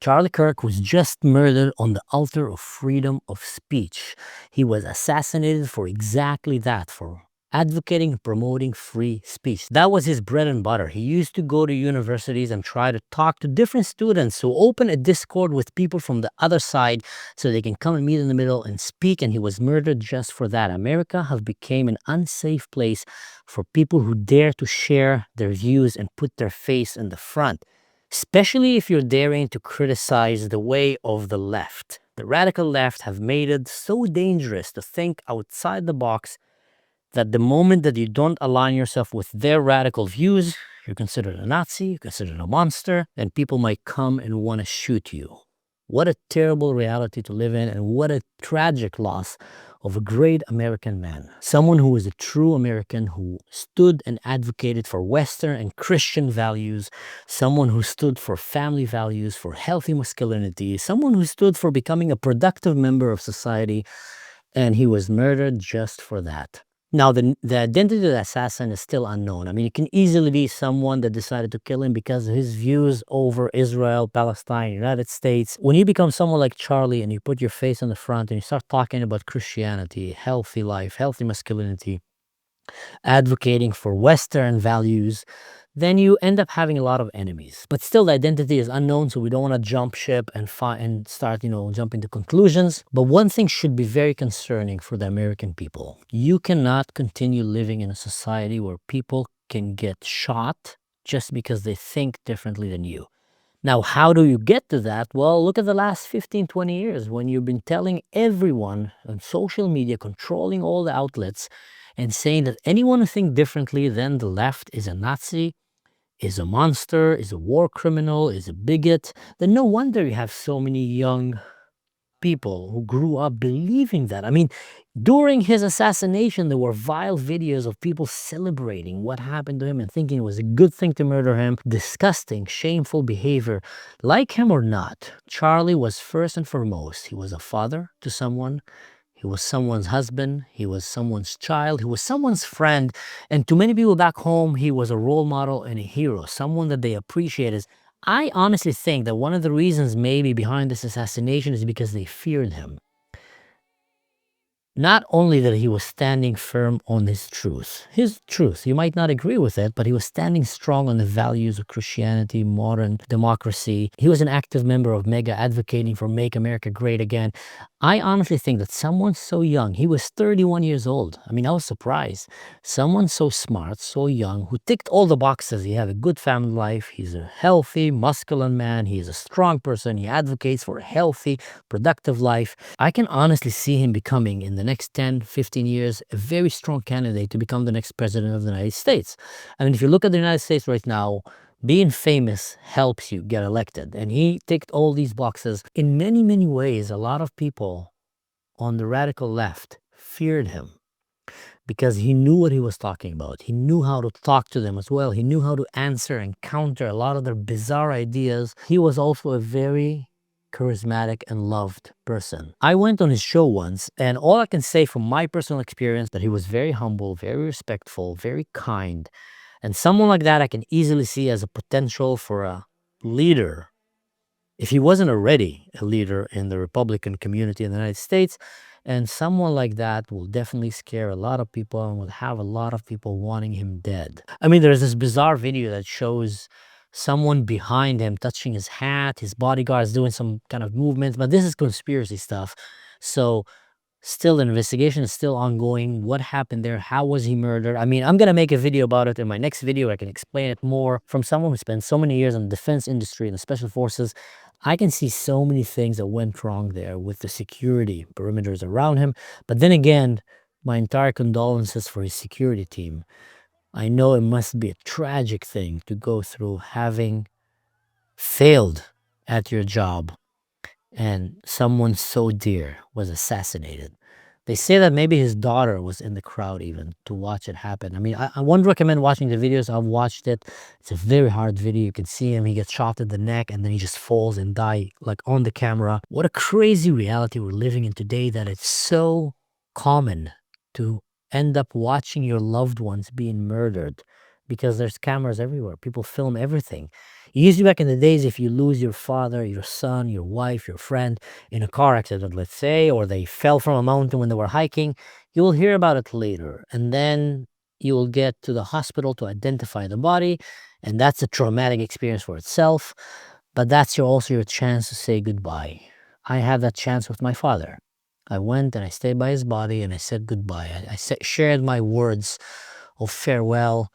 Charlie Kirk was just murdered on the altar of freedom of speech. He was assassinated for exactly that, for advocating and promoting free speech. That was his bread and butter. He used to go to universities and try to talk to different students, so open a Discord with people from the other side so they can come and meet in the middle and speak, and he was murdered just for that. America has become an unsafe place for people who dare to share their views and put their face in the front, especially if you're daring to criticize the way of the left. The radical left have made it so dangerous to think outside the box that the moment that you don't align yourself with their radical views, you're considered a Nazi, you're considered a monster, and people might come and want to shoot you. What a terrible reality to live in, and what a tragic loss of a great American man. Someone who was a true American, who stood and advocated for Western and Christian values, someone who stood for family values, for healthy masculinity, someone who stood for becoming a productive member of society, and he was murdered just for that. Now, the identity of the assassin is still unknown. I mean, it can easily be someone that decided to kill him because of his views over Israel, Palestine, United States. When you become someone like Charlie and you put your face on the front and you start talking about Christianity, healthy life, healthy masculinity, advocating for Western values, then you end up having a lot of enemies. But still, the identity is unknown, so we don't want to jump ship and start, jumping to conclusions. But one thing should be very concerning for the American people. You cannot continue living in a society where people can get shot just because they think differently than you. Now, how do you get to that? Well, look at the last 15, 20 years when you've been telling everyone on social media, controlling all the outlets, and saying that anyone who thinks differently than the left is a Nazi, is a monster, is a war criminal, is a bigot. Then no wonder you have so many young people who grew up believing that. I mean, during his assassination, there were vile videos of people celebrating what happened to him and thinking it was a good thing to murder him. Disgusting, shameful behavior. Like him or not, Charlie was first and foremost, he was a father to someone. He was someone's husband, he was someone's child, he was someone's friend, and to many people back home, he was a role model and a hero, someone that they appreciated. I honestly think that one of the reasons maybe behind this assassination is because they feared him. Not only that he was standing firm on his truth, you might not agree with it, but he was standing strong on the values of Christianity, modern democracy. He was an active member of MEGA, advocating for Make America Great Again. I honestly think that someone so young, he was 31 years old. I mean, I was surprised. Someone so smart, so young, who ticked all the boxes. He had a good family life. He's a healthy, masculine man. He is a strong person. He advocates for a healthy, productive life. I can honestly see him becoming, in the next 10, 15 years, a very strong candidate to become the next president of the United States. I mean, if you look at the United States right now, being famous helps you get elected. And he ticked all these boxes. In many, many ways, a lot of people on the radical left feared him because he knew what he was talking about. He knew how to talk to them as well. He knew how to answer and counter a lot of their bizarre ideas. He was also a very charismatic and loved person. I went on his show once, and all I can say from my personal experience that he was very humble, very respectful, very kind. And someone like that I can easily see as a potential for a leader. If he wasn't already a leader in the Republican community in the United States, and someone like that will definitely scare a lot of people and will have a lot of people wanting him dead. I mean, there's this bizarre video that shows someone behind him touching his hat, his bodyguards doing some kind of movements, but this is conspiracy stuff. So still, the investigation is still ongoing. What happened there? How was he murdered? I mean, I'm going to make a video about it in my next video. I can explain it more. From someone who spent so many years in the defense industry and the special forces, I can see so many things that went wrong there with the security perimeters around him. But then again, my entire condolences for his security team. I know it must be a tragic thing to go through, having failed at your job and someone so dear was assassinated. They say that maybe his daughter was in the crowd even to watch it happen. I mean, I wouldn't recommend watching the videos. I've watched it. It's a very hard video. You can see him. He gets shot in the neck and then he just falls and dies like on the camera. What a crazy reality we're living in today, that it's so common to end up watching your loved ones being murdered because there's cameras everywhere. People film everything. Usually back in the days, if you lose your father, your son, your wife, your friend in a car accident, let's say, or they fell from a mountain when they were hiking, you will hear about it later. And then you will get to the hospital to identify the body. And that's a traumatic experience for itself. But that's also your chance to say goodbye. I had that chance with my father. I went and I stayed by his body and I said goodbye. Shared my words of farewell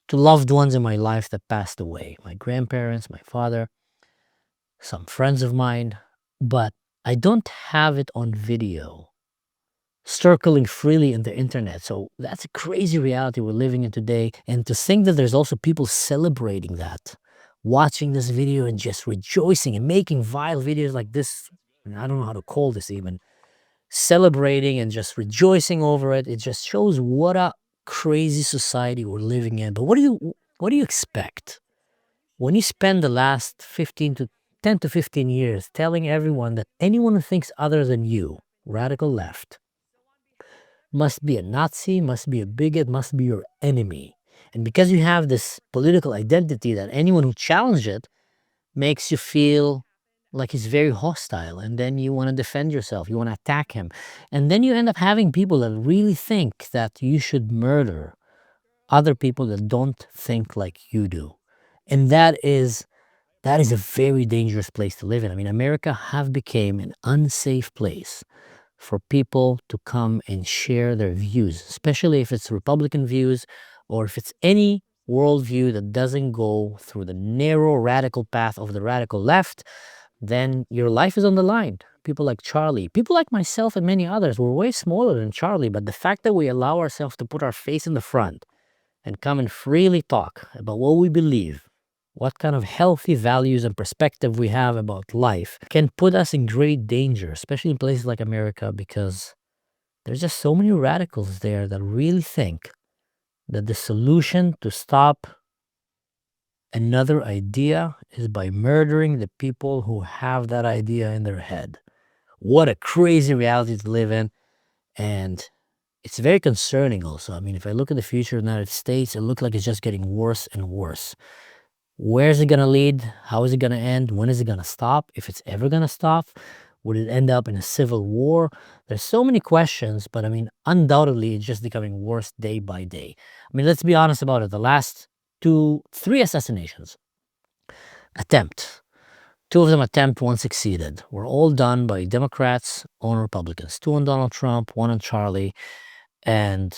to loved ones in my life that passed away. My grandparents, my father, some friends of mine. But I don't have it on video circling freely in the internet. So that's a crazy reality we're living in today. And to think that there's also people celebrating that, watching this video and just rejoicing and making vile videos like this. And I don't know how to call this even. Celebrating and just rejoicing over it. It just shows what a crazy society we're living in. But what do you expect when you spend the last 10 to 15 years telling everyone that anyone who thinks other than you, radical left, must be a Nazi, must be a bigot, must be your enemy. And because you have this political identity that anyone who challenges it makes you feel like he's very hostile. And then you want to defend yourself, you want to attack him. And then you end up having people that really think that you should murder other people that don't think like you do. And that is a very dangerous place to live in. I mean, America have become an unsafe place for people to come and share their views, especially if it's Republican views or if it's any worldview that doesn't go through the narrow radical path of the radical left. Then your life is on the line. People like Charlie, people like myself and many others, we're way smaller than Charlie, but the fact that we allow ourselves to put our face in the front and come and freely talk about what we believe, what kind of healthy values and perspective we have about life, can put us in great danger, especially in places like America, because there's just so many radicals there that really think that the solution to stop another idea is by murdering the people who have that idea in their head. What a crazy reality to live in. And it's very concerning also. I mean, if I look at the future of the United States, it looks like it's just getting worse and worse. Where is it going to lead? How is it going to end? When is it going to stop? If it's ever going to stop? Would it end up in a civil war? There's so many questions, but I mean, undoubtedly, it's just becoming worse day by day. I mean, let's be honest about it. The last three assassinations attempt, two of them attempt, one succeeded, were all done by Democrats on Republicans. Two on Donald Trump, one on Charlie. And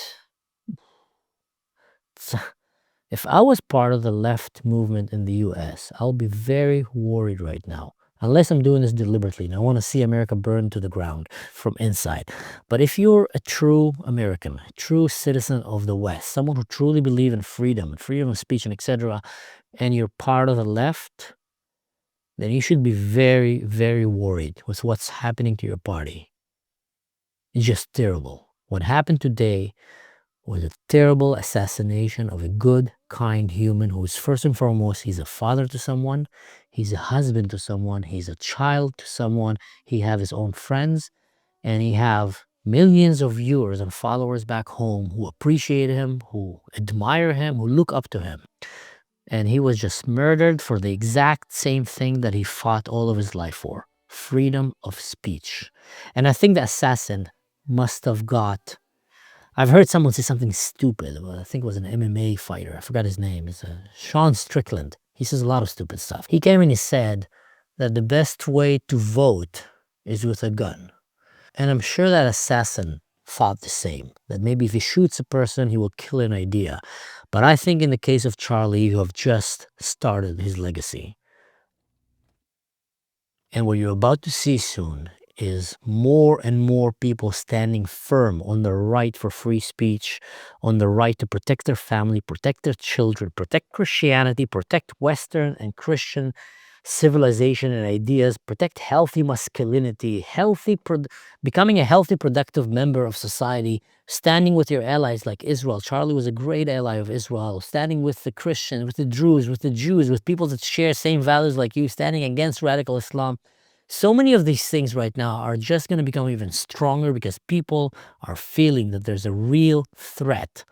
if I was part of the left movement in the US, I'll be very worried right now. Unless I'm doing this deliberately and I want to see America burn to the ground from inside. But if you're a true American, a true citizen of the West, someone who truly believes in freedom and freedom of speech and etc., and you're part of the left, then you should be very, very worried with what's happening to your party. It's just terrible. What happened today was a terrible assassination of a good, kind human who is first and foremost, he's a father to someone, he's a husband to someone, he's a child to someone, he have his own friends, and he have millions of viewers and followers back home who appreciate him, who admire him, who look up to him. And he was just murdered for the exact same thing that he fought all of his life for, freedom of speech. And I think the assassin must have got, I've heard someone say something stupid. I think it was an MMA fighter. I forgot his name. It's Sean Strickland. He says a lot of stupid stuff. He came and he said that the best way to vote is with a gun. And I'm sure that assassin thought the same. That maybe if he shoots a person, he will kill an idea. But I think in the case of Charlie, you have just started his legacy. And what you're about to see soon is more and more people standing firm on the right for free speech, on the right to protect their family, protect their children, protect Christianity, protect Western and Christian civilization and ideas, protect healthy masculinity, becoming a healthy, productive member of society, standing with your allies like Israel. Charlie was a great ally of Israel, standing with the Christians, with the Druze, with the Jews, with people that share same values like you, standing against radical Islam. So many of these things right now are just going to become even stronger because people are feeling that there's a real threat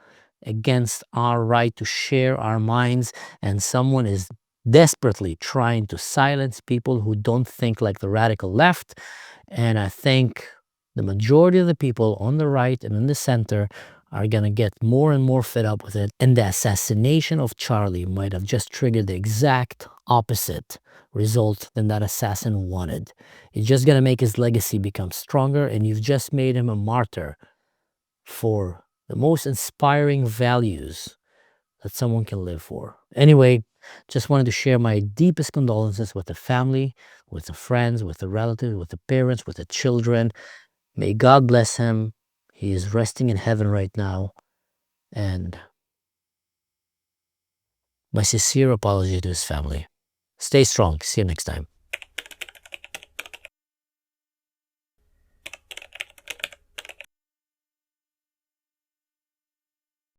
against our right to share our minds, and someone is desperately trying to silence people who don't think like the radical left. And I think the majority of the people on the right and in the center are going to get more and more fed up with it. And the assassination of Charlie might have just triggered the exact opposite result than that assassin wanted. It's just going to make his legacy become stronger, and you've just made him a martyr for the most inspiring values that someone can live for. Anyway, just wanted to share my deepest condolences with the family, with the friends, with the relatives, with the parents, with the children. May God bless him. He is resting in heaven right now. And my sincere apology to his family. Stay strong. See you next time.